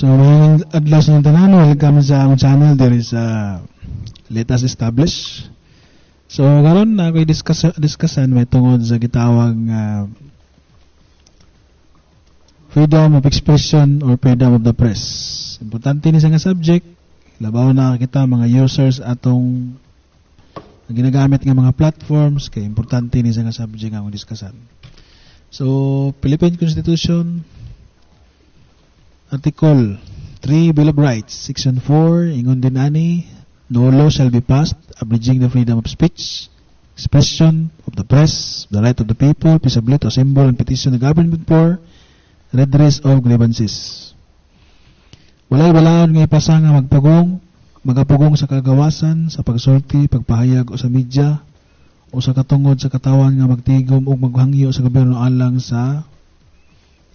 So, may adlaw sa tanan, welcome sa among channel. There is Let Us Establish. So, karon na ako'y discussan may tungod sa gitawag freedom of expression or freedom of the press. Importante ni sa nga subject, labaw na kita mga users atong ginagamit nga mga platforms, kay importante ni sa nga subject nga akong discussan. So, Philippine Constitution, Article 3, Bill of Rights, Section 4, ingon din ani, no law shall be passed abridging the freedom of speech, expression of the press, the right of the people, peaceably to assemble and petition the government for redress of grievances. Walay balaod nga ipasa nga magapugong sa kagawasan, sa pagsulti, pagpahayag o sa media, o sa katungod sa katawan nga magtigom o maghangyo sa gobyerno alang sa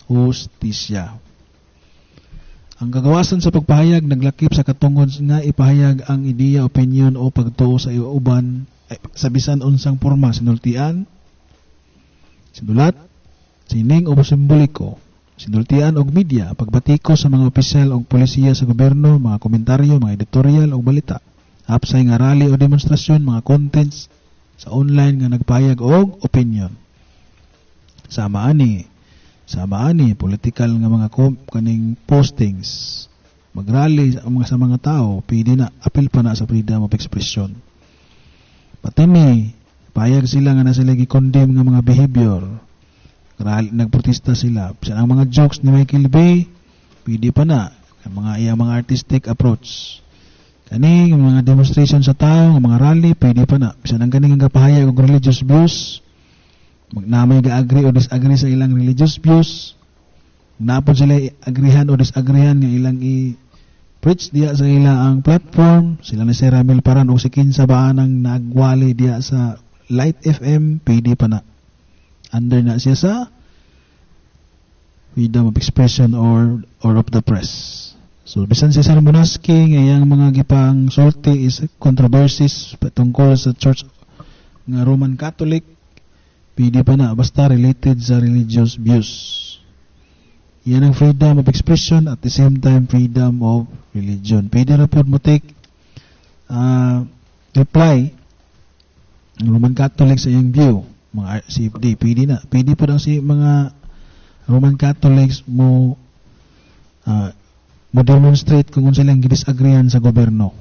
hustisya. Ang kagawasan sa pagpahayag naglakip sa katungod nga ipahayag ang ideya, opinion o pagtuo sa iuban sa bisan unsang porma, sinultian, sinulat, sining o simboliko, sinultian og media, pagbatiko sa mga opisyal o polisiya sa gobyerno, mga komentaryo, mga editorial o balita, hapsay nga rally o demonstrasyon, mga contents sa online nga nagpahayag og opinion. Sama ani political nga mga kaning postings, magrally sa mga tao, pwede na apil pa na sa freedom of expression. Pati ni pahayag sila nga na sila gi-condemn nga mga behavior, nagprotesta sila. Ang mga jokes ni Michael Bay, pwede pa na ang mga artistic approach. Kani mga demonstration sa tao, mga rally, pwede pa na. Bisan ang kaning nga pahayag og religious views, magnamay ga-agree o disagree sa ilang religious views, napon sila agreehan o disagreehan nga ilang i-preach diya sa ilang platform, sila ni Sir Ramil Paran o si Kinsa Baanang nagwali diya sa Light FM, pwede pa na. Under na siya sa freedom of expression or of the press. So, bisan si Sir Monaski, ngayang mga gipang sulti is controversies patungkol sa church nga Roman Catholic, pwede pa na, basta related sa religious views. Yan ang freedom of expression at the same time freedom of religion. Pwede na po mo take reply ng Roman Catholic sa iyong view, mga CFD, pwede na. Pwede po daw si mga Roman Catholics mo demonstrate kung silang gidisagreean sa gobyerno.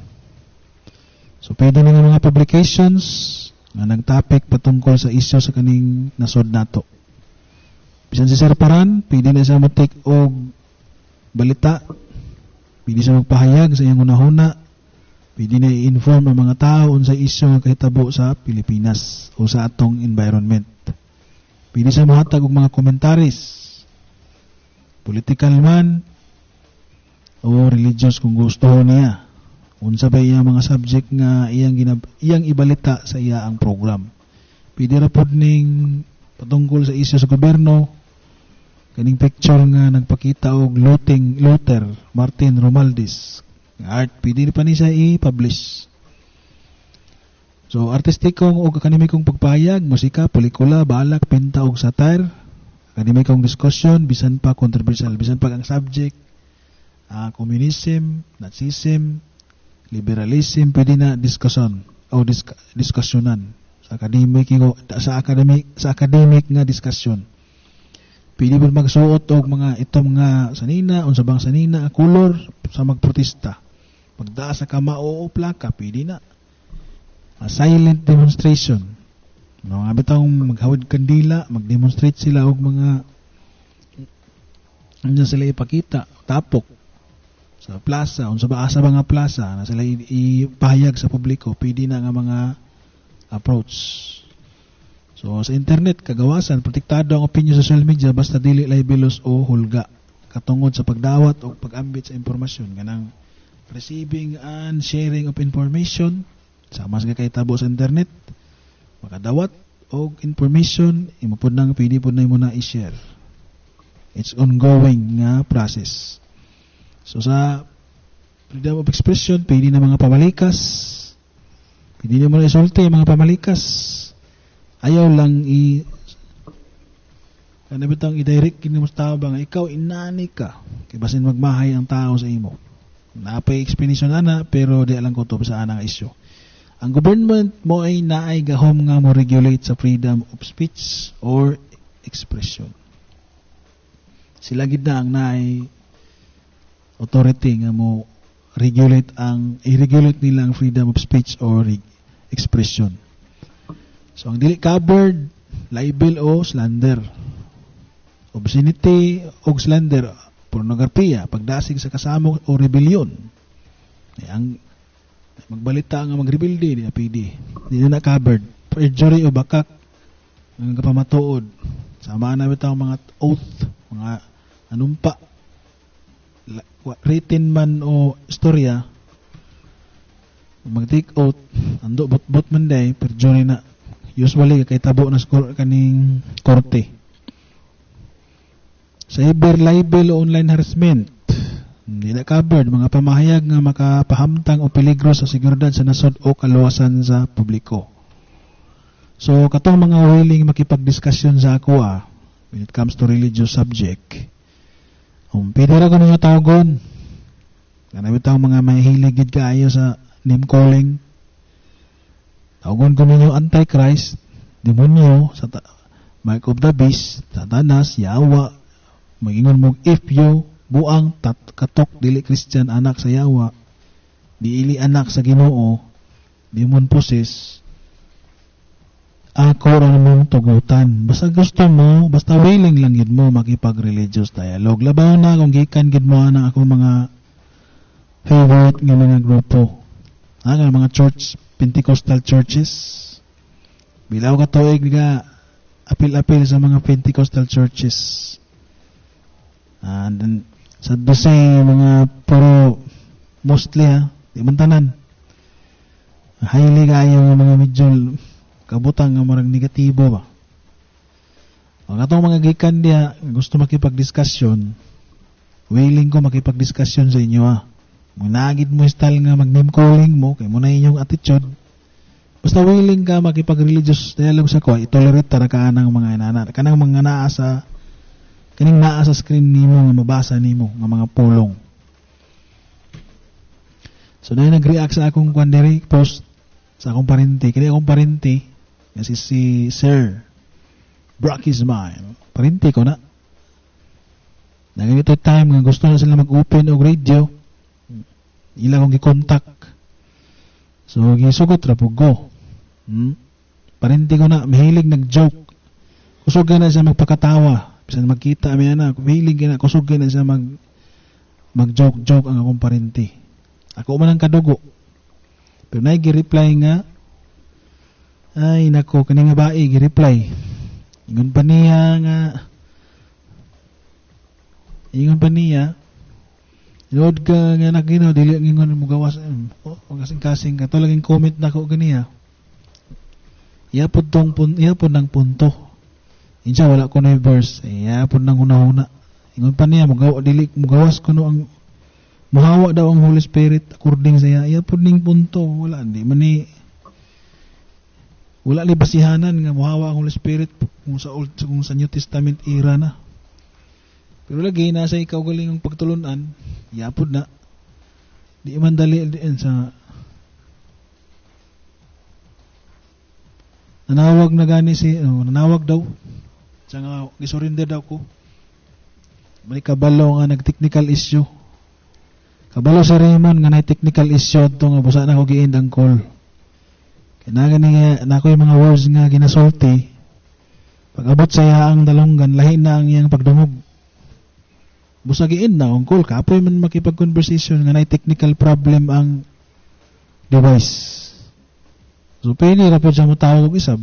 So, pwede na mga publications nga nagtopic patungkol sa isyu sa kaning nasod nato. Bisan si Sir Paran, pwede na siya matik og balita, pwede siya magpahayag sa iyang unahuna, pwede na i-inform ang mga tao sa isyu nga kahitabo sa Pilipinas o sa atong environment. Pwede siya mahatag og mga komentaris, political man o religious kung gusto niya. Unsa ba iya mga subject nga iyang ibalita sa iya ang program. Pwede ra pod ning patungkol sa isyu sa gobyerno, kaning picture nga nagpakita og Luther Martin Romualdez nga art, pwede pa ni siya i-publish. So, artistikong o akademikong pagpahayag, musika, pelikula, balak, pinta og satire, akademikong discussion, bisan pa controversial, bisan pa ang subject, communism, Nazism, liberalism, pwede na diskusyon o diskusyonan sa academic nga diskusyon. Pwede mo magsuot og mga itong nga sanina, unsa bang sanina, color sa magprotesta. Pagdaa sa kamao o plaka, pwede na. Silent demonstration. Mga bitang maghawid kandila, magdemonstrate sila og mga ano sila ipakita, tapok sa plaza, unsa ba asa nga plaza na sila ipahayag sa publiko, pwede na nga mga approach. So sa internet kagawasan, protektado ang opinion sa social media basta dili libelos o hulga katungod sa pagdawat o pag-ambit sa impormasyon ganang receiving and sharing of information sama sa kahitabo sa internet, makadawat og information imo pud nang pwede pud na mo na i-share. It's ongoing nga process. So sa freedom of expression, pwede na mga pamalikas, pwede na mga isulti, mga pamalikas. Ayaw lang Kana bitang i-direct kini mo sa tao ba nga ikaw inani ka. Kay basin magmahay ang tao sa imo. Napay explanation ana pero di alam ko to sa anang isyu. Ang government mo ay naay gahom nga mo regulate sa freedom of speech or expression. Sila gid na ang naay authority nga mo i-regulate nila ang freedom of speech or expression. So ang dili covered libel o slander. Obscenity o slander, pornografiya, pagdasig sa kasamo o rebellion. Ang magbalita nga magrebelde di apidi. Di na covered. Perjury o bakak ang kapamatuod. Sama na bitaw mga oath, mga anumpa, written man o istorya. Mag-take oath, ando bot man day, perjury na. Usually kay tabo na kaning korte. Cyber libel o online harassment, hindi na covered. Mga pamahayag nga makapahamtang o peligro sa seguridad sa nasod o kaluwasan sa publiko. So, katong mga willing makipagdiskusyon sa ako when it comes to religious subject, pwede ra ko ninyo tawagon. Kanami taong mga mahihilig kaayo sa name calling. Tawagon ko ninyo Antichrist, demonyo, mark of the beast, Satanas, Yawa, magingon mo if you buang katok dili Christian anak sa Yawa, diili anak sa Ginoo, demon possess, ako ra mong tugutan. Basta gusto mo, basta willing lang gid mo makipag-religious dialogue. Labaw na kung gikan gid mo na ako mga favorite nga mga grupo. Nga mga church, Pentecostal churches. Bilaw ka tuig nga apil-apil sa mga Pentecostal churches. And then, sa dosay mga puro mostly di man tanan. Highly kayo ng mga medyo kabutang nga marang negatibo ba. Ang atong mga gikan diya gusto makipagdiskusyon, willing ko makipagdiskusyon sa inyo Munagid mo style nga mag-name calling mo, kay mo na inyong attitude. Basta willing ka makipag-religious dialogue sa ko, itolerate tara ka ng mga inana. Kanang mga naa sa kaning naa sa screen nimo nga mabasa nimo nga mga pulong. So dahil nag-react sa akong kwandiri post sa akong parente, kaya akong parente kasi si Sir Brock is mine. Parente ko na. Na ganito time nga gusto na sila mag-open og radio. Ila kong gi-contact. So gisugot ra pug go. Parente ko na mahilig nag-joke. Kusog na siya magpakatawa. Bisan magkita mi na, mahilig na kusog na siya mag-joke ang akong parente. Ako man ang kadugo. Pero na gi-reply nga, ay nako, kani nga bae gi-reply. Ingon pa niya, Lord ka nga nakino, dili ang ingon mo gawas, kasing-kasing ka, ito laging comment na ko ganiya. Iapod ng punto. Insya wala ko na yung verse, iapod ng huna-huna. Ingon pa niya, mugawas ko no ang muhawa daw ang Holy Spirit according sa iya. Iapod ning punto, wala li basihanan nga muhawa ang Holy Spirit kung sa New Testament era na. Pero lagi nasa ikaw galing ang pagtulunan, iapod na. Di man dali din sa nanawag na gani nanawag daw. Sa nga gisurrender daw ko. May kabalo nga nag-technical issue. Kabalo sa Raymond nga na-technical issue ato nga busa na ko gi-end ang call. Kinaga niya nako yung mga words nga ginasulti. Pag abot saya ang dalonggan, lahi na ang iyang pagdungog. Busa gi-end na ang call. Kapoy man makipag-conversation nga na-technical problem ang device. So pwede ra po siya matawag og isab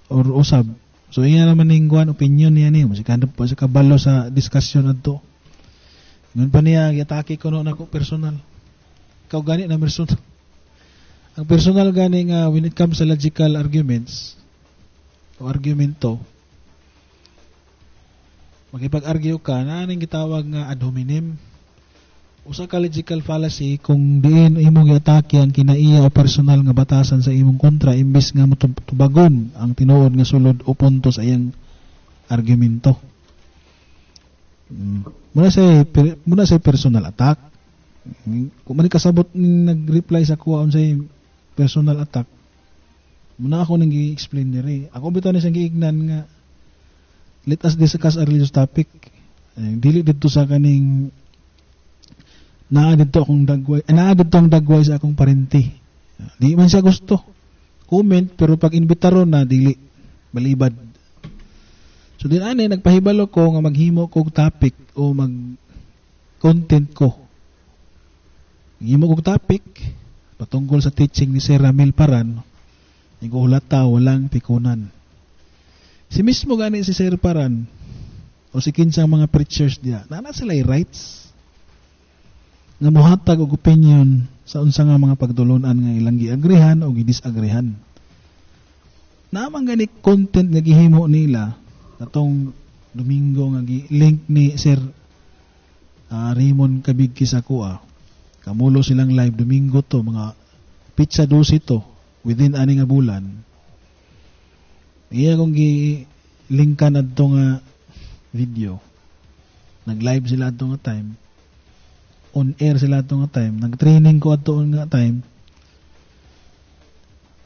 or usab. So iya naman ning opinion niya niya. Masikanda po sa kabalo sa discussion adto. Ngun pa niya giatake ko no nako personal. Ikaw gani na personal. Ang personal gani nga when it comes sa logical arguments o argumento, makipag-argue ka na ning gitawag nga ad hominem. Usa ka logical fallacy kung diin imong i-atake ang kinaiya o personal nga batasan sa imong kontra imbes nga motubagon ang tinuod nga sulod o punto sa iyang argumento. Muna sa personal attack. Kung man kasabot ning nag-reply sa kuha unsay personal attack, muna ako nang gi-explain diri. Ako bitaw ni siyang giignan nga let us discuss a religious topic. Dili didto sa kaning naa didto ang dagway sa akong parente. Di man siya gusto. Comment pero pag imbitaron na dili balibad. So din ani nagpahibalo ko nga maghimo kog topic o mag content ko. Himo kog topic patungkol sa teaching ni Sir Ramil Paran. Niguhulata walang pikunan. Si mismo gani si Sir Paran o si kinsang mga preachers diya, na sila'y rights nga mohatag og opinion sa unsa nga mga pagdulunan nga ilang giagrihan o gidisagrihan. Naman gani content nga gihimo nila katong Domingo nga link ni Sir Raymond Kabigki sa kuha. Kamulo silang live Domingo to, mga pizza 12 to within ani nga bulan. Iya kong gi-linkan adto nga video. Nag-live sila adto nga time. On air sila adto nga time. Nag-training ko adto nga time.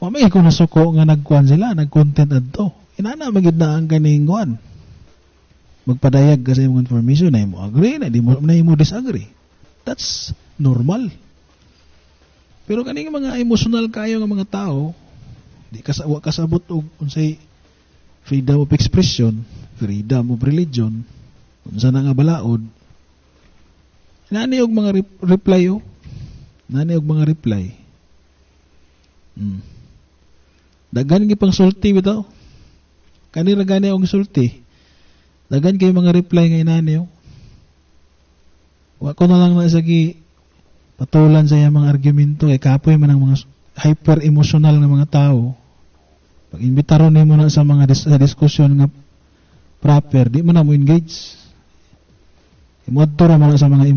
Mamay ko nasuko nga nagkuan sila, nag-content adto. Inana magid na ang kaning kuan. Magpadayag kasi yung information na mo agree na di mo disagree. That's normal. Pero kaning mga emotional kayo nga mga tao, di kasabot og unsay freedom of expression, freedom of religion, unsa na nga balaod. Nani og mga reply o? Nani og mga reply? Dagan gi pang sulti bitaw. Kanira gani og sulti. Dagan kay mga reply nga inani o. Wa ko na lang na sagi patulan sa mga argumento kay kapoy man ang mga hyper emotional nga mga tao. Pag imbitaron nimo na sa mga diskusyon nga proper, di man na mo engage. Imodto ra man sa mga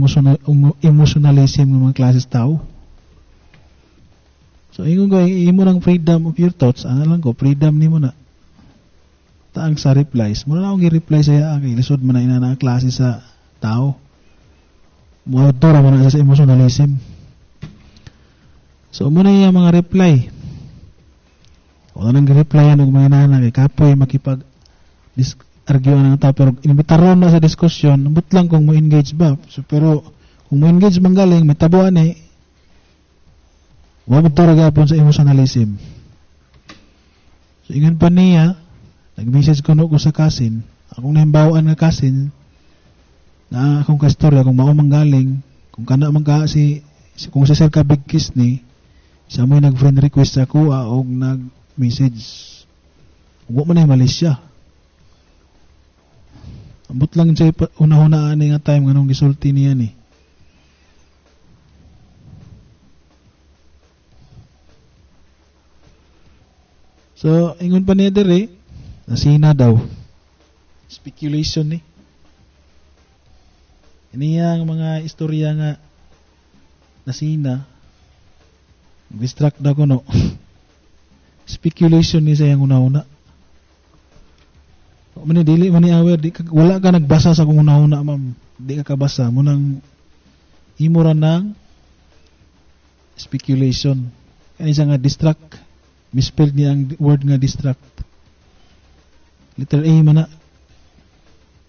emotionalism ng mga klases tao. So ingon ko imo lang freedom of your thoughts, ano lang ko freedom nimo na. Taang sa replies, mo na akong gi-reply sa iya kay lisod man na ina na klase sa tao. Modto ra man sa emotionalism. So muna yung mga reply. Wala nang replyan og mga nana kay kapoy makipag argue ng tao pero inimbitaron na sa diskusyon, but lang kung mo engage ba. So, pero kung mo engage man galing may tabuan wa mo gapon sa emotionalism. So ingon pa niya, nag-message ko no ko sa kasin, akong nahimbawaan nga kasin na akong kastorya kung mao manggaling, kung kana man ka kung si Sir Kabigkis ni siya mo nag-friend request sa kuha o nag-message. Huwag man ay Malaysia. Ambot lang siya una-hunaan nga time nga nung gisulti niya ni. So, ingon pa niya dire, nasina daw. Speculation ni. Iniyang mga istorya nga nasina. Distract daw ko no. Speculation ni sa yung una-una. Mani dili man ni aware, wala ka nagbasa sa kung una-una ma'am. Di ka kabasa mo nang imura ng speculation. Kaya siya nga distract. Misspelled niya ang word nga distract. Letter A man na.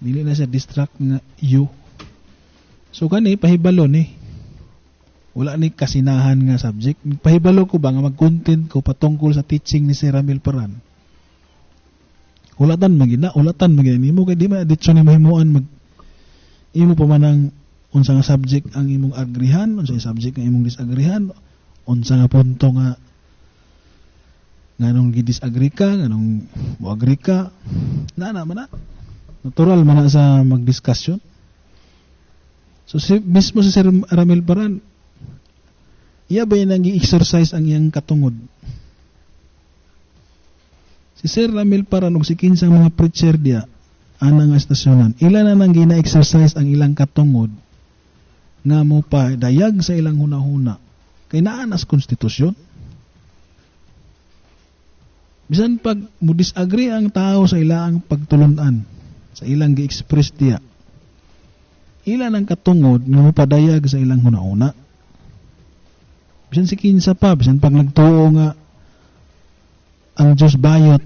Dili na siya distract nga U. So kani pahibalo ni. Wala ni kasinahan nga subject. Pahibalo ko ba nga mag-content ko patungkol sa teaching ni Sir Ramil Paran. Ulatan magina nimo kay di man aditso ni mahimuan imo pa man ang unsa nga subject ang imong agrihan, unsa nga subject nga imong disagrihan, unsa nga punto nga nganong gidisagree ka, nganong moagree ka. Na man na. Natural man na sa magdiskusyon. So mismo si Sir Ramil Paran, iya ba nang gi-exercise ang iyang katungod? Si Sir Ramil Paran ug si kinsang mga preacher diya ana nga estasyonan, ila na nang gina-exercise ang ilang katungod nga mo pa dayag sa ilang hunahuna kay naa na sa konstitusyon. Bisan pag mo disagree ang tao sa ilang pagtulunan, sa ilang gi-express diya, ilan ang katungod nga mopadayag sa ilang hunauna. Bisan si kinsa pa, bisan pag nagtuo nga ang Diyos bayot.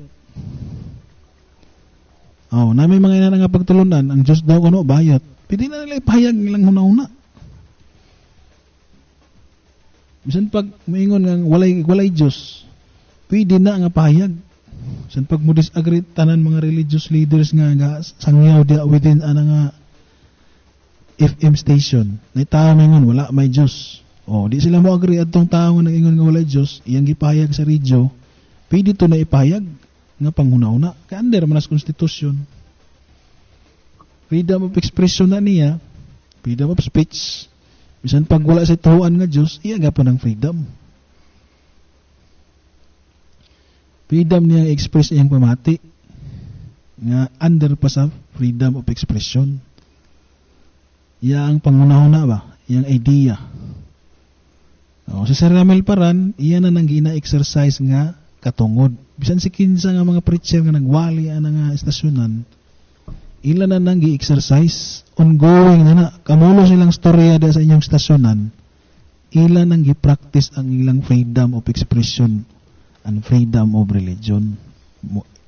Na may mga ina nga pagtulunan, ang Diyos daw kuno bayot. Pwede na nila ipahayag ilang hunauna. Bisan pag maingon nga walay Diyos, pwede na nga pahayag. Bisan pag mo disagree tanan mga religious leaders nga sangyaw dia within ana nga FM station. Na tao maingon wala may Diyos. Di sila mo agree adtong tao nga nag-ingon nga walay Diyos, iyang gipahayag sa radyo, pwede to na ipahayag nga panghuna-una. Kaya under man as konstitusyon. Freedom of expression na niya, freedom of speech. Bisan pag wala sa tuhuan nga Diyos, iyaga pa ng freedom. Freedom niya express iyang pamati nga under pa sa freedom of expression. Iya ang pangunahuna ba? Iyang idea. Si Sir Ramel Paran, iya na nang gina-exercise nga katungod. Bisan si kinsa nga mga preacher nga nagwali ana nga estasyonan, ila na nang gi-exercise ongoing na kamulo silang storya da sa inyong estasyonan, ila nang gi-practice ang ilang freedom of expression and freedom of religion.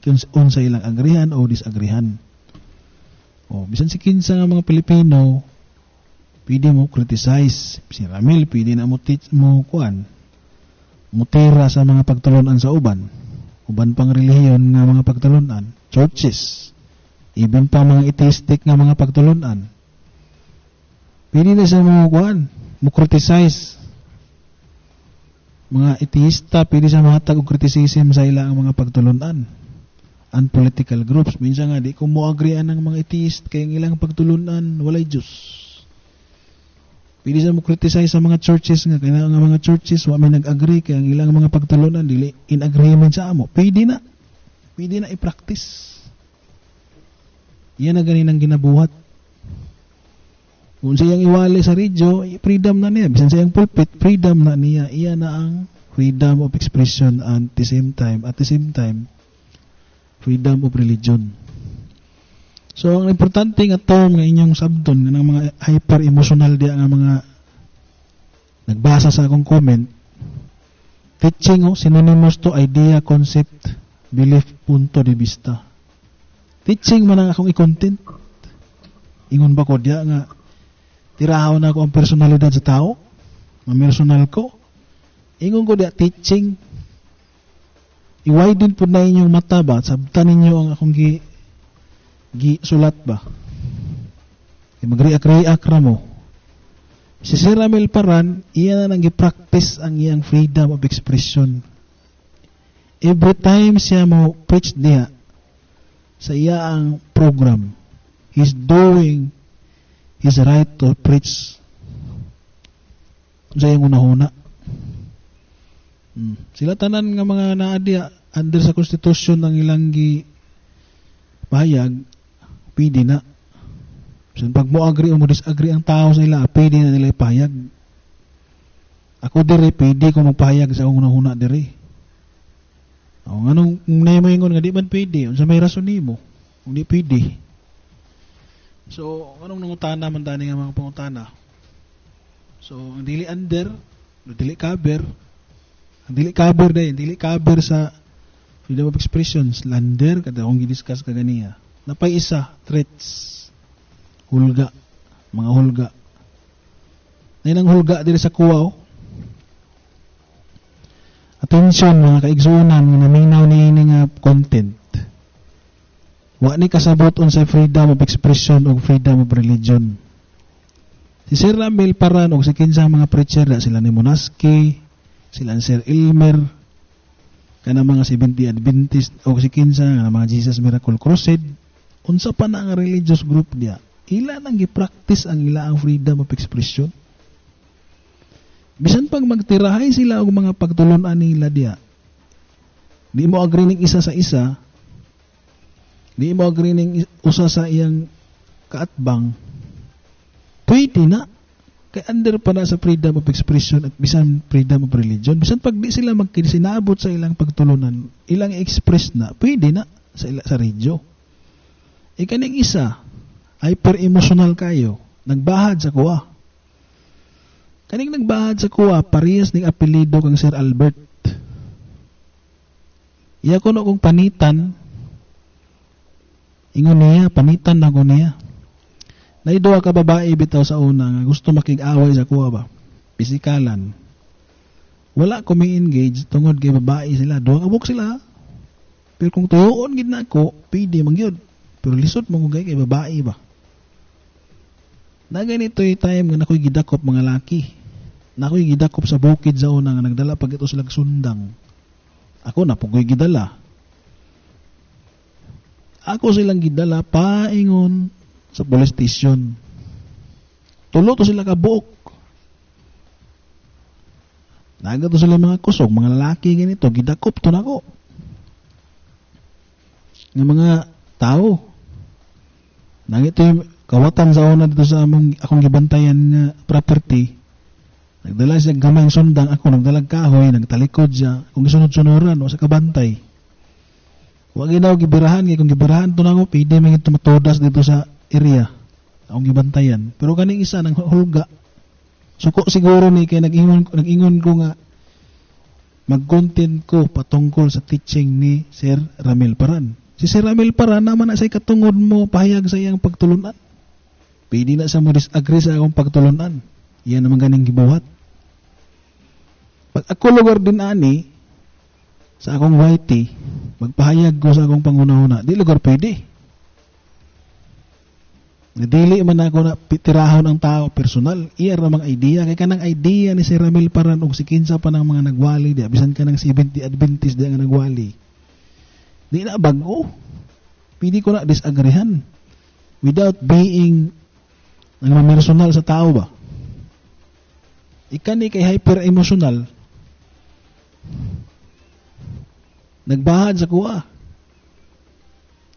Kung sa ilang agrihan o disagrihan. Bisan si kinsa nga mga Pilipino, pwede mo criticize. Si Ramil, pwede na mo teach mo kuan. Mutira sa mga pagtulunan sa uban pang relihiyon nga mga pagtulunan, churches, even pa mga atheistic nga mga pagtulunan. Pwede na sa mga kuan, mo criticize. Mga atheista, pwede sa mahatag og criticism sa ilang mga pagtulunan. And political groups, minsan nga di ko mo agreean ng mga atheist kay ang ilang pagtulunan walay Diyos. Pwede sa mo criticize sa mga churches nga kaya nga mga churches wa may nag-agree kay ang ilang mga pagtulunan dili in agreement sa amo. Pwede na i-practice. Yan na ganin ang ginabuhat. Kung siyang iwali sa radyo, freedom na niya. Bisan siyang pulpit, freedom na niya. Iyan na ang freedom of expression and at the same time, freedom of religion. So, ang importante nga term nga inyong sabton ng mga hyper-emotional diya nga mga nagbasa sa akong comment, teaching synonymous to idea, concept, belief, punto de vista. Teaching man ang akong i-content. Ingon ba ko diya nga tirahaw na ako ang personalidad sa tao, ang personal ko. Ingon ko diya teaching. I-widen po na inyong mata ba, sabtan ninyo ang akong sulat ba? Magriak-riak ra mo. Si Sir Ramel Paran, iya na nang gi-practice ang iyang freedom of expression. Every time siya mo preach niya sa iya ang program, he's doing his right to preach sa iyang unahuna. Sila tanan nga mga naadya under sa konstitusyon ng ilang pahayag, pwede na. So, pag mo agree o mo disagree ang tao sa ila, pwede na nila ipahayag. Ako dire, pwede ko magpahayag sa unahuna dire. Anong naimaingon nga, di man pwede. Sa may rason mo, kung di pwede. So, anong nangutana man tani nga mga pangutana? So, ang dili under, dili cover, ang dili cover sa freedom of expression, slander, kada akong gidiscuss kaganiya. Napay isa, threats, hulga, mga hulga. Nainang hulga diri sa kuwaw. Attention mga kaigsuonan nga naminaw niini nga content. Wa ni kasabot unsay freedom of expression o freedom of religion. Si Sir Ramel Paran o si kinsa mga preacher sila ni Monaski, sila ni Sir Elmer, kana mga 70 Adventist o si kinsa nga mga Jesus Miracle Crusade, unsa pa na ang religious group niya, ila nang gi-practice ang ila ang freedom of expression. Bisan pag magtirahay sila og mga pagtulunan nila diya, di mo agree ning isa sa isa, di mo agree ning usa sa iyang kaatbang, pwede na. Kay under pa na sa freedom of expression at bisan freedom of religion. Bisan pag di sila magkinaabot sa ilang pagtulunan, ilang express na, pwede na sa radyo. Ikaning isa, hyper-emotional kayo, nagbahad sa kuha. Kaning nagbahad sa kuha, parehas ning apelido kang Sir Albert. Iya ko na kung panitan, ingon niya, panitan na ko niya. Naidoa ka babae bitaw sa una nga gusto makig-away sa kuha ba? Pisikalan. Wala ko may engage tungod kay babae sila. Duha kabuk sila. Pero kung tuyoon gid na ako, pwede man gyud. Pero lisod mo kung kay babae ba? Na ganito yung time nga nakoy gidakop mga laki. Nakoy gidakop sa bukid sa una nga nagdala pag ito silang sundang. Ako na pugoy gidala. Ako silang gidala paingon sa police station. Tulo to sila ka buok. Naga to sila mga kusog, mga lalaki ganito, gidakop to nako. Ng mga tao. Nangito yung kawatan sa una dito sa akong gibantayan nga property. Nagdala siya gamay sundang, ako nagdalag kahoy, nagtalikod siya, kung gisunod-sunuran o sa kabantay. Huwag ginaw gibirahan, kaya kung gibirahan to na ako, pwede may tumatodas dito sa area, akong gibantayan. Pero kaning isa, nang hulga. Suko siguro ni, kaya nag-ingon ko nga, mag-content ko patungkol sa teaching ni Sir Ramil Paran. Si Sir Ramil Paran naman na sa'y katungod mo, pahayag sa iyang pagtulunan. Pwede na sa mo disagree sa akong pagtulunan. Yan naman ganing gibuhat. Pag ako lugar din ani, sa akong YT, magpahayag ko sa akong pangunahuna, di lugar pwede. Nadili man ako na pitirahon ang tao personal, iya ramang idea, kaya kanang idea ni Sir Ramil Paran og si kinsa pa ng mga nagwali, di abisan ka ng 70 Adventist di nga nagwali. Di na bago. Pwede ko na disagreehan without being ang personal sa tao ba. Ikan ni kay hyper-emotional. Nagbahad sa kuha.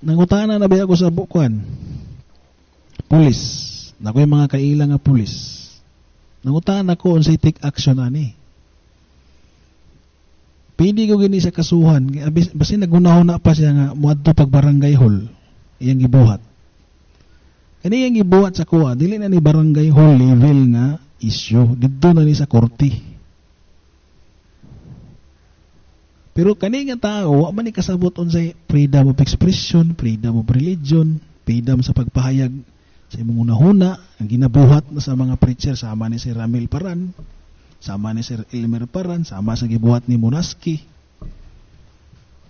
Nangutana na ba ako sa bukuan? Pulis. Naku yung mga kailang nga pulis. Nangutana ko unsay take action ani. Pwede ko gini sa kasuhan. Basta nagunahon na pa siya nga muadto pag barangay hall. Iyang gibuhat. Kani iyang gibuhat sa kuha. Dili na ni barangay hall level nga issue. Dito na ni sa korte. Pero kani nga tao, wa man ni kasabot unsay freedom of expression, freedom of religion, freedom sa pagpahayag sa imong unahuna, ang ginabuhat na sa mga preacher, sama ni Sir Ramil Paran, sama ni Sir Elmer Paran, sama sa gibuhat ni Monaski.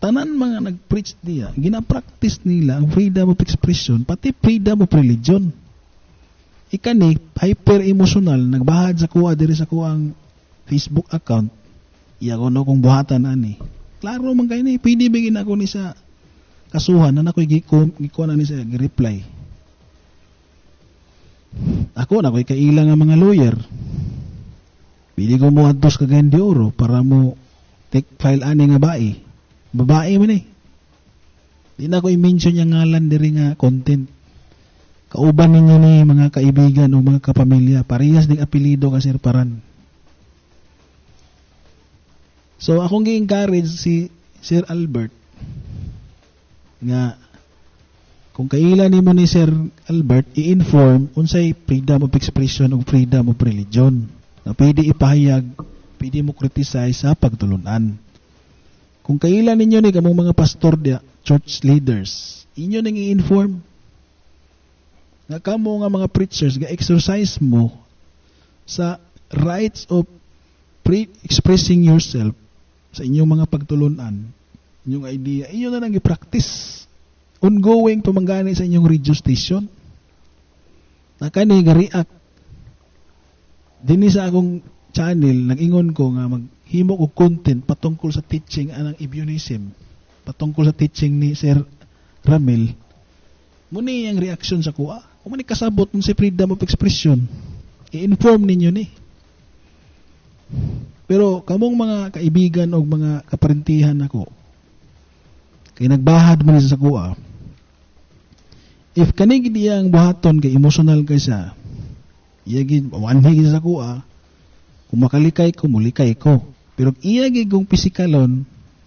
Tanan mga nag-preach niya, gina-practice nila ang freedom of expression, pati freedom of religion. Ikani, hyper-emotional, nagbahad sa kuha, diri sa kuha ang Facebook account, iya ko no kung buhatan ani. Klaro man kayo ni, pwede bigyan ako ni sa kasuhan na ako'y gikuha na ni sa reply. Ako na ako'y kailang ang mga lawyer. Pwede ko mo adtos kagayan di oro para mo take file ani nga bae. Babae man eh. Di na ko i-mention yung ngalan diri nga content. Kauban ninyo ni mga kaibigan o mga kapamilya. Parehas ding apelido ka Sir Paran. So, akong gi-encourage si Sir Albert nga kung kailan ni mo ni Sir Albert i-inform unsay freedom of expression o freedom of religion na pwede ipahayag, pwede mo criticize sa pagtulunan. Kung kailan ninyo ni kamong mga pastor dia, church leaders, inyo nang i-inform nga kamo nga mga preachers ga exercise mo sa rights of expressing yourself sa inyong mga pagtulunan, inyong idea, inyo na nang i-practice. Ongoing pamanggani sa inyong radio station. Nakani ga-react. Dini sa akong channel, nag-ingon ko nga maghimo ko content patungkol sa teaching anang Ebionism, patungkol sa teaching ni Sir Ramil. Muni ang reaction sa kuha. Kung mani kasabot ng si freedom of expression, i-inform ninyo ni. Pero kamong mga kaibigan o mga kaparentihan ako, kay nagbahad man sa kuha, if kanig diyang buhaton kay emotional kay siya, iyagin, wanhig sa kuha, kung makalikay ko, mulikay ko. Pero iyagin kong pisikalon,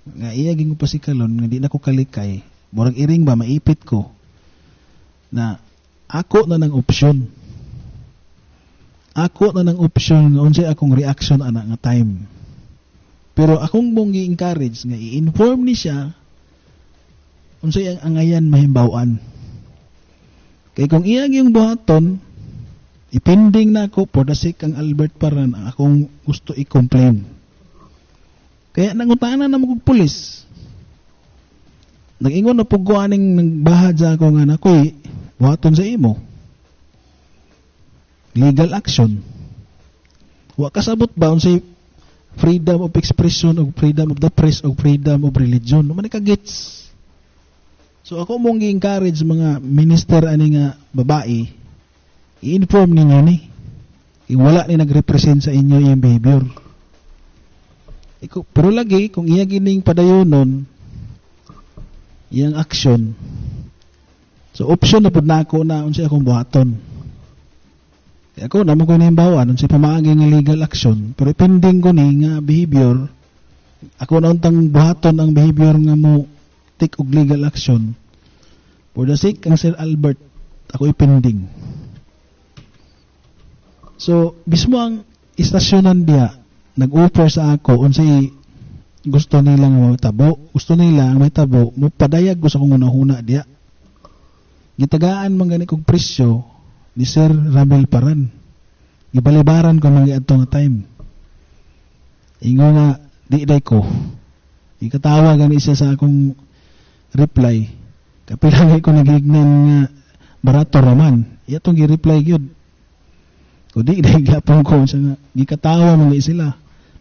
nga iyagin kong pasikalon, nga di na ko kalikay, murag iring ba, maipit ko. na ako na ng opsyon. Ako na ng opsyon nga unsay akong reaction ana nga time. Pero akong mong gi-encourage nga i-inform ni siya unsay ang angayan mahimbawan. Kay kung iyang yung buhaton, ipending na ako for the sake ang Albert Paran ang akong gusto i-complain. Kaya nangutanan na mo kog pulis. Nag-ingon na pugkuaning nagbahad sa ako nga nakoy buhaton sa imo. Legal action. Wa kasabot ba unsay freedom of expression o freedom of the press o freedom of religion? No man ka gets. So ako mong gi-encourage mga minister ani nga babae, i-inform ninyo ni. Wala ni nagrepresent sa inyo yung behavior. Pero lagi kung iya gining padayonon iyang action. So option na pud nako na unsay akong buhaton. Ako na mo ko nimbawan unsay pamaagi nga legal action, pero pending ko ni nga behavior, ako na untang buhaton ang behavior nga mo take og legal action. For the sake ng Sir Albert, ako ipending. So, mismo ang istasyonan diya nag-offer sa ako unsay gusto nila nga mahitabo, gusto nila ang mahitabo, mo padayag ko sa kung una-huna diya. Gitagaan man gani kog presyo ni Sir Ramel Paran. Gibalibaran ko mga adto nga time. Ingo nga di day ko. Ikatawa gani siya sa akong reply. Kapilangay ko nagignan nga barato raman. Iyatong gi-reply gyud. Ko di day gyapon ko sa nga gikatawa mga sila.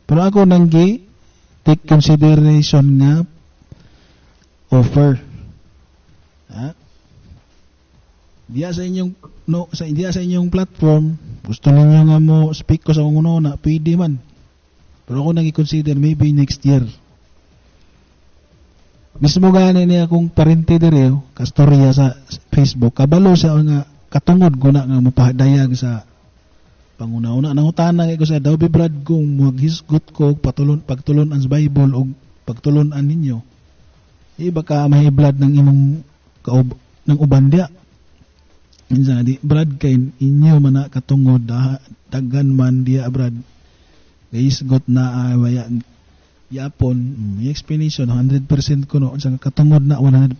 Pero ako nang take consideration nga offer. Ha? Diya sa inyong platform, gusto ninyo nga mo speak ko sa kung una, pwede man. Pero ako nang i-consider maybe next year. Mismo gani niya akong parente dire, kastorya sa Facebook, kabalo siya nga katungod ko na nga mapahadayag sa panguna-una. Nangutana ko sa daw bibrad kong maghisgot ko pagtulon ang Bible o pagtulonan ninyo. Baka mahiblad ng imong ng uban diya. Minsan di brad kay inyo man na katungod daghan man diya brad. Guys got na waya yapon yung explanation 100% ko no sa katungod na 100%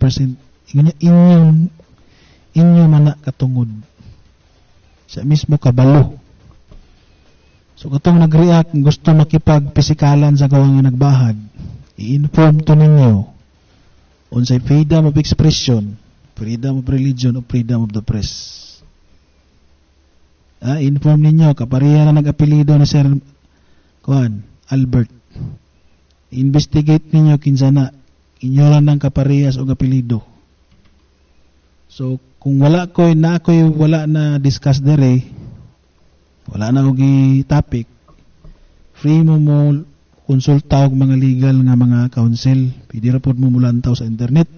inyo man na katungod. Sa mismo kabalo. So katong nag-react gusto makipag-pisikalan sa gawang nga nagbahag, i-inform to ninyo unsay freedom of expression, freedom of religion, o freedom of the press. Inform ninyo, kapareha na nag-apelido ni Sir Albert. Investigate ninyo kinsa na inyo lang ng kaparehas o apelido. So, kung wala na discuss dere, wala na og topic, free mo konsulta og mga legal nga mga counsel. Pwede ra pod mo mulantaw sa internet.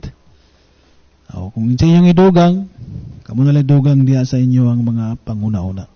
Kung sa inyong idugang, kamo na lang dugang diya sa inyo ang mga panguna-una.